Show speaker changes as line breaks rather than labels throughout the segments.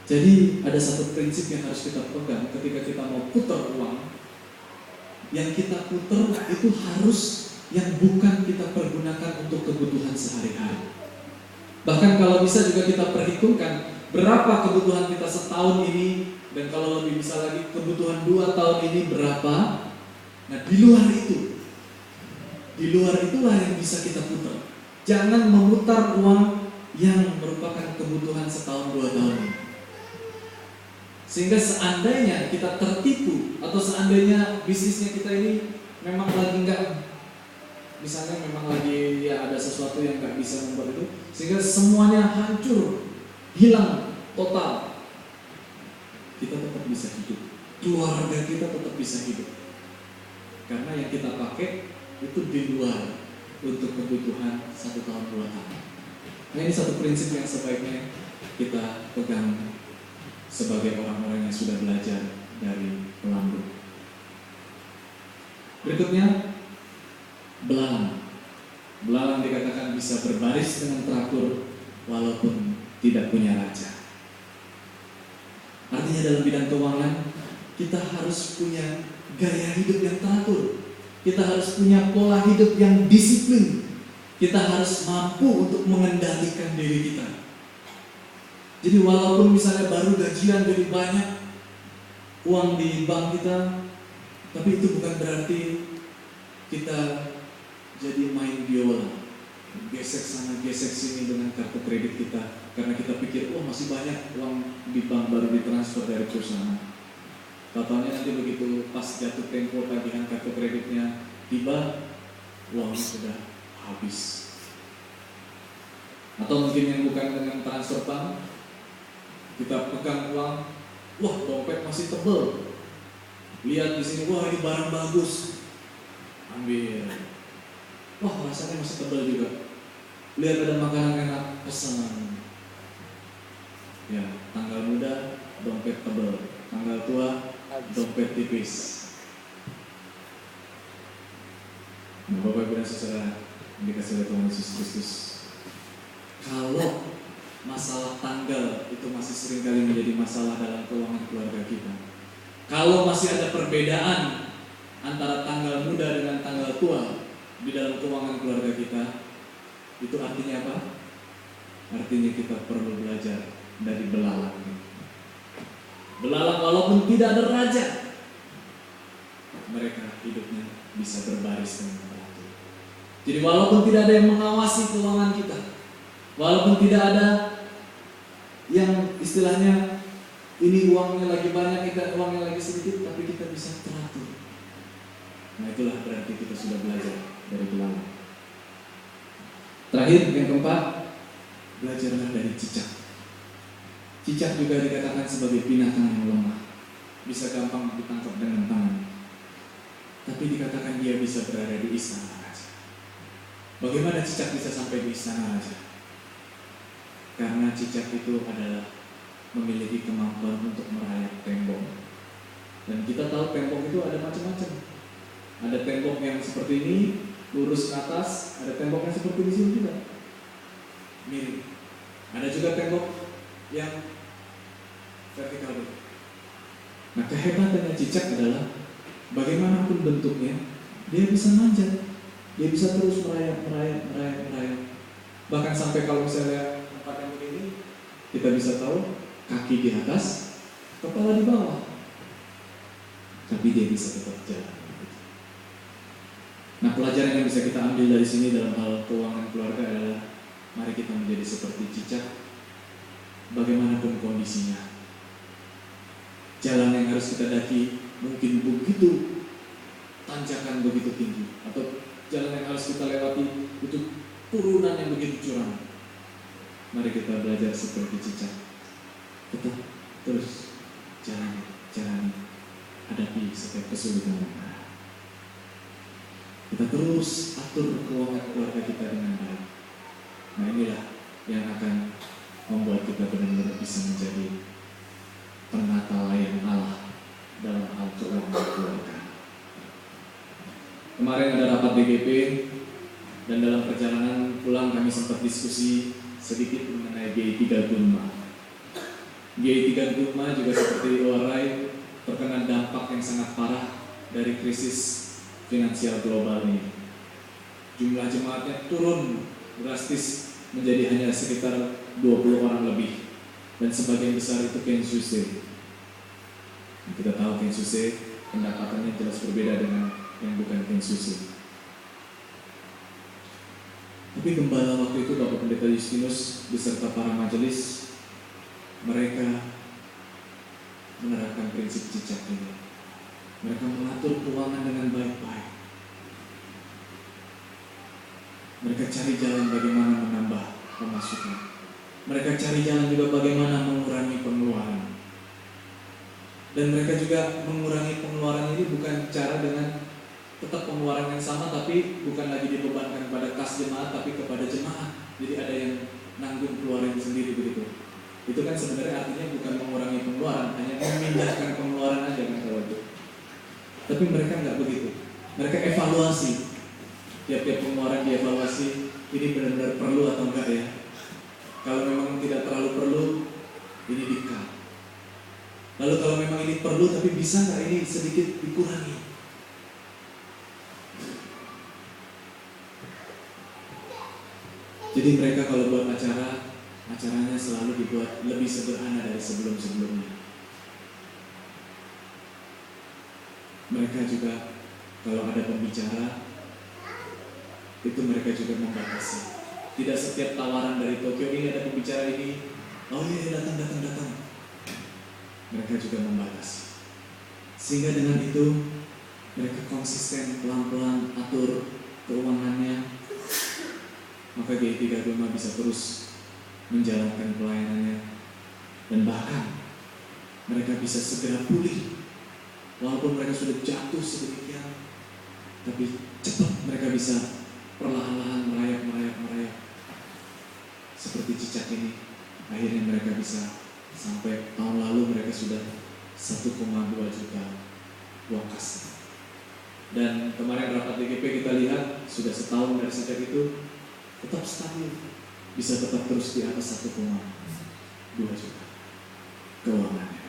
Jadi ada satu prinsip yang harus kita pegang ketika kita mau putar uang. Yang kita putar itu harus yang bukan kita pergunakan untuk kebutuhan sehari-hari. Bahkan kalau bisa juga kita perhitungkan berapa kebutuhan kita setahun ini, dan kalau lebih bisa lagi kebutuhan 2 tahun ini berapa. Nah di luar itulah yang bisa kita putar. Jangan memutar uang yang merupakan kebutuhan setahun 2 tahun ini. Sehingga seandainya kita tertipu atau seandainya bisnisnya kita ini memang lagi misalnya memang lagi ya ada sesuatu yang nggak bisa membuat itu, sehingga semuanya hancur, hilang total, kita tetap bisa hidup, keluarga kita tetap bisa hidup, karena yang kita pakai itu di luar untuk kebutuhan 1 tahun 2 tahun. Nah ini satu prinsip yang sebaiknya kita pegang sebagai orang-orang yang sudah belajar dari pelambung. Berikutnya, belalang. Belalang dikatakan bisa berbaris dengan teratur walaupun tidak punya raja. Artinya dalam bidang keuangan, kita harus punya gaya hidup yang teratur. Kita harus punya pola hidup yang disiplin. Kita harus mampu untuk mengendalikan diri kita. Jadi walaupun misalnya baru gajian jadi banyak uang di bank kita, tapi itu bukan berarti kita jadi main biola, gesek sana gesek sini dengan kartu kredit kita, karena kita pikir masih banyak uang di bank baru ditransfer dari perusahaan. Katanya nanti begitu pas jatuh tempo tagihan kartu kreditnya tiba, uangnya sudah habis. Atau mungkin yang bukan dengan transfer bank, kita pegang uang, dompet masih tebel. Lihat di sini, ini barang bagus, ambil. Rasanya masih tebel juga. Lihat ada makanan enak, pesan. Ya, tanggal muda, dompet tebel. Tanggal tua, dompet tipis. Nah, Bapak Ibu dan Saudara, dikasih oleh Tuhan Yesus Kristus. Kalau masalah tanggal itu masih seringkali menjadi masalah dalam keuangan keluarga kita. Kalau masih ada perbedaan antara tanggal muda dengan tanggal tua di dalam keuangan keluarga kita, itu artinya apa? Artinya kita perlu belajar dari belalang. Belalang walaupun tidak ada raja, mereka hidupnya bisa berbaris dengan teratur. Jadi walaupun tidak ada yang mengawasi keuangan kita, walaupun tidak ada yang istilahnya ini uangnya lagi banyak, kita uangnya lagi sedikit, tapi kita bisa teratur. Nah itulah berarti kita sudah belajar dari belalang. Terakhir yang keempat, belajarlah dari cicak. Cicak juga dikatakan sebagai binatang yang lemah, bisa gampang ditangkap dengan tangan, tapi dikatakan dia bisa berada di istana raja. Bagaimana cicak bisa sampai di istana raja? Karena cicak itu adalah memiliki kemampuan untuk merayap tembok. Dan kita tahu tembok itu ada macam-macam. Ada tembok yang seperti ini, lurus ke atas, ada tembok yang seperti di sini juga, miring. Ada juga tembok yang vertikal. Nah kehebatannya cicak adalah bagaimanapun bentuknya, dia bisa manjat, dia bisa terus merayap. Bahkan sampai kalau misalnya tempat yang begini, kita bisa tahu kaki di atas, kepala di bawah, tapi dia bisa tetap jalan. Nah pelajaran yang bisa kita ambil dari sini dalam hal keuangan keluarga adalah mari kita menjadi seperti cicak. Bagaimanapun kondisinya, jalan yang harus kita daki mungkin begitu tanjakan begitu tinggi, atau jalan yang harus kita lewati itu turunan yang begitu curam. Mari kita belajar seperti cicak, tetap terus jalani, hadapi setiap kesulitan yang ada. Kita terus atur keuangan keluarga kita dengan baik. Nah inilah yang akan membuat kita benar-benar bisa menjadi penata layan Allah dalam hal keuangan keluarga. Kemarin ada rapat DGP, dan dalam perjalanan pulang kami sempat diskusi sedikit mengenai GI 35. GI35 juga seperti Warai terkena dampak yang sangat parah dari krisis finansial global ini. Jumlah jemaatnya turun drastis menjadi hanya sekitar 20 orang lebih, dan sebagian besar itu Kensuse. Kita tahu Kensuse pendapatannya jelas berbeda dengan yang bukan Kensuse. Tapi gembala waktu itu, Bapak Pendeta Justinus beserta para majelis, mereka menerapkan prinsip cicak ini. Mereka mengatur keuangan dengan baik-baik. Mereka cari jalan bagaimana menambah pemasukan. Mereka cari jalan juga bagaimana mengurangi pengeluaran. Dan mereka juga mengurangi pengeluaran ini bukan cara dengan tetap pengeluaran yang sama, tapi bukan lagi dibebankan kepada kas jemaat, tapi kepada jemaat. Jadi ada yang nanggung keluaran sendiri begitu. Itu kan sebenarnya artinya bukan mengurangi pengeluaran, hanya memindahkan pengeluaran aja kan kalau itu. Tapi mereka nggak begitu. Mereka evaluasi. Tiap-tiap pengeluaran dievaluasi, ini benar-benar perlu atau enggak ya. Kalau memang tidak terlalu perlu, ini di-cut. Lalu kalau memang ini perlu tapi bisa nggak ini sedikit dikurangi. Jadi mereka kalau buat acaranya selalu dibuat lebih sederhana dari sebelum-sebelumnya. Mereka juga kalau ada pembicara, itu mereka juga membatasi. Tidak setiap tawaran dari Tokyo, ini ada pembicara ini, oh iya datang. Mereka juga membatasi. Sehingga dengan itu mereka konsisten pelan-pelan atur keuangannya. Maka GI35 bisa terus menjalankan pelayanannya, dan bahkan mereka bisa segera pulih. Walaupun mereka sudah jatuh sedemikian, tapi cepat mereka bisa perlahan-lahan merayap. Seperti cicak ini, akhirnya mereka bisa sampai tahun lalu mereka sudah 1,2 juta uang kas. Dan kemarin rapat DGP kita lihat sudah setahun dari sejak itu tetap stabil, bisa tetap terus di atas 1,2 juta keuangannya.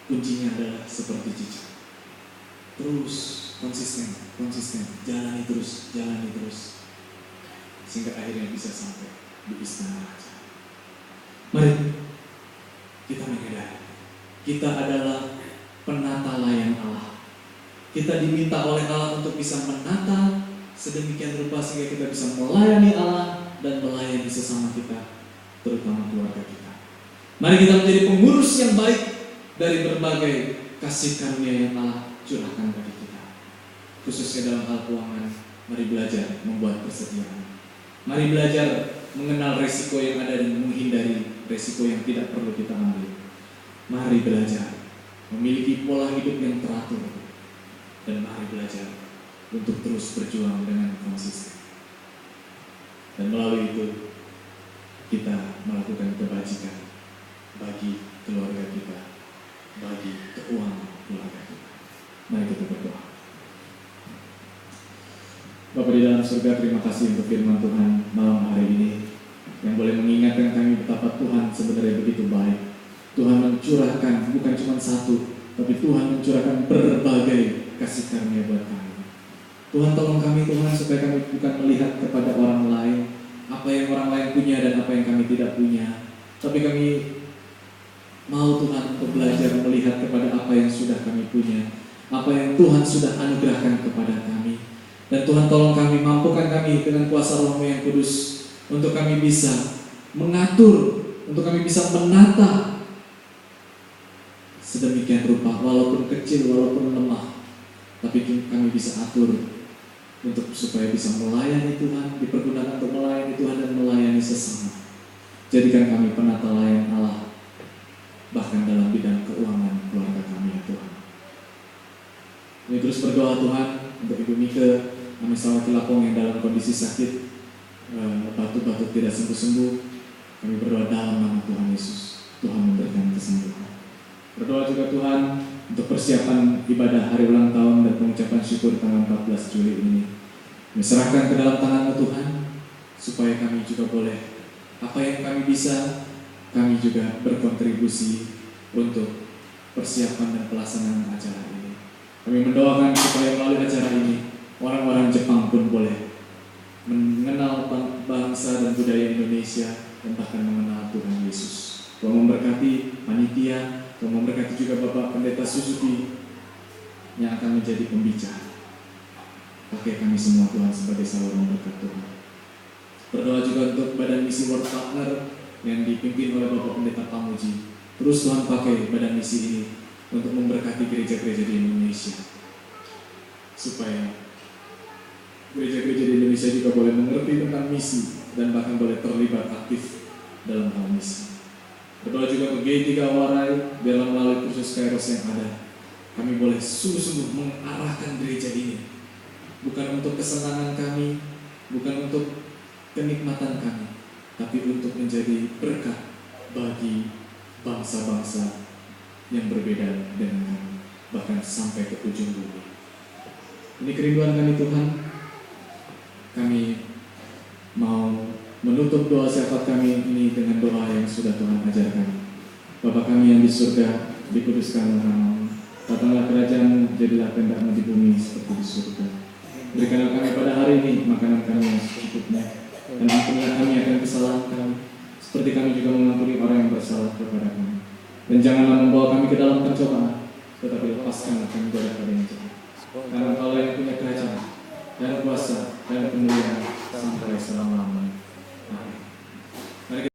Kuncinya adalah seperti cicak, terus konsisten, jalani terus, sehingga akhirnya bisa sampai di istana raja. Mari kita menyadari, kita adalah penata layan Allah. Kita diminta oleh Allah untuk bisa menata sedemikian rupa sehingga kita bisa melayani Allah dan melayani sesama kita, terutama keluarga kita. Mari kita menjadi pengurus yang baik dari berbagai kasih karunia yang Allah curahkan bagi kita. Khususnya dalam hal keuangan, mari belajar membuat persediaan. Mari belajar mengenal resiko yang ada dan menghindari resiko yang tidak perlu kita ambil. Mari belajar memiliki pola hidup yang teratur, dan mari belajar untuk terus berjuang dengan konsisten. Dan melalui itu kita melakukan kebajikan bagi keluarga kita, bagi keuangan keluarga kita. Mari kita berdoa. Bapa di dalam surga, terima kasih untuk firman Tuhan malam hari ini yang boleh mengingatkan kami betapa Tuhan sebenarnya begitu baik. Tuhan mencurahkan bukan cuma satu, tapi Tuhan mencurahkan berbagai kasih karunia buat kami. Tuhan tolong kami Tuhan supaya kami bukan melihat kepada orang lain, apa yang orang lain punya dan apa yang kami tidak punya, tapi kami mau Tuhan untuk belajar melihat kepada apa yang sudah kami punya, apa yang Tuhan sudah anugerahkan kepada kami. Dan Tuhan tolong kami, mampukan kami dengan kuasa Roh-Mu yang kudus untuk kami bisa mengatur, untuk kami bisa menata sedemikian rupa, walaupun kecil, walaupun lemah, tapi kami bisa atur untuk supaya bisa melayani Tuhan, dipergunakan untuk melayani Tuhan dan melayani sesama. Jadikan kami penata layan Allah, bahkan dalam bidang keuangan keluarga kami ya Tuhan. Kami terus berdoa Tuhan untuk Ibu Mika Amisawa Kilapong yang dalam kondisi sakit, batuk-batuk tidak sembuh-sembuh. Kami berdoa dalam nama Tuhan Yesus, Tuhan memberikan kesembuhan. Berdoa juga Tuhan untuk persiapan ibadah hari ulang tahun dan pengucapan syukur tanggal 14 Juli ini. Kami serahkan ke dalam tangan-Mu Tuhan, supaya kami juga boleh, apa yang kami bisa, kami juga berkontribusi untuk persiapan dan pelaksanaan acara ini. Kami mendoakan supaya melalui acara ini orang-orang Jepang pun boleh mengenal bangsa dan budaya Indonesia dan bahkan mengenal Tuhan Yesus. Tuhan memberkati panitia, Tuhan memberkati juga Bapak Pendeta Suzuki yang akan menjadi pembicara. Pakai kami semua Tuhan sebagai saluran berkat Tuhan. Berdoa juga untuk Badan Misi World Partner yang dipimpin oleh Bapak Pendeta Pamuji. Terus Tuhan pakai badan misi ini untuk memberkati gereja-gereja di Indonesia, supaya gereja-gereja di Indonesia juga boleh mengerti tentang misi dan bahkan boleh terlibat aktif dalam hal misi. Berdoa juga ke G3 Warai dalam melalui kursus Kairos yang ada, kami boleh sungguh-sungguh mengarahkan gereja ini bukan untuk kesenangan kami, bukan untuk kenikmatan kami, tapi untuk menjadi berkat bagi bangsa-bangsa yang berbeda dengan kami, bahkan sampai ke ujung bumi. Ini kerinduan kami Tuhan. Kami mau menutup doa syafaat kami ini dengan doa yang sudah Tuhan ajarkan. Bapa kami yang di surga, dikuduskanlah namamu. Datanglah kerajaan-Mu, jadilah kehendak-Mu di bumi seperti di surga. Berikanlah kami pada hari ini makanan kami yang secukupnya, dan ampunilah kami akan kesalahan kami, seperti kami juga mengampuni orang yang bersalah kepada kami. Dan janganlah membawa kami ke dalam pencobaan, tetapi lepaskanlah kami daripada yang jahat. Karena Engkau yang punya kerajaan dan kuasa dan kemuliaan sampai selama-lamanya. Amin. Mari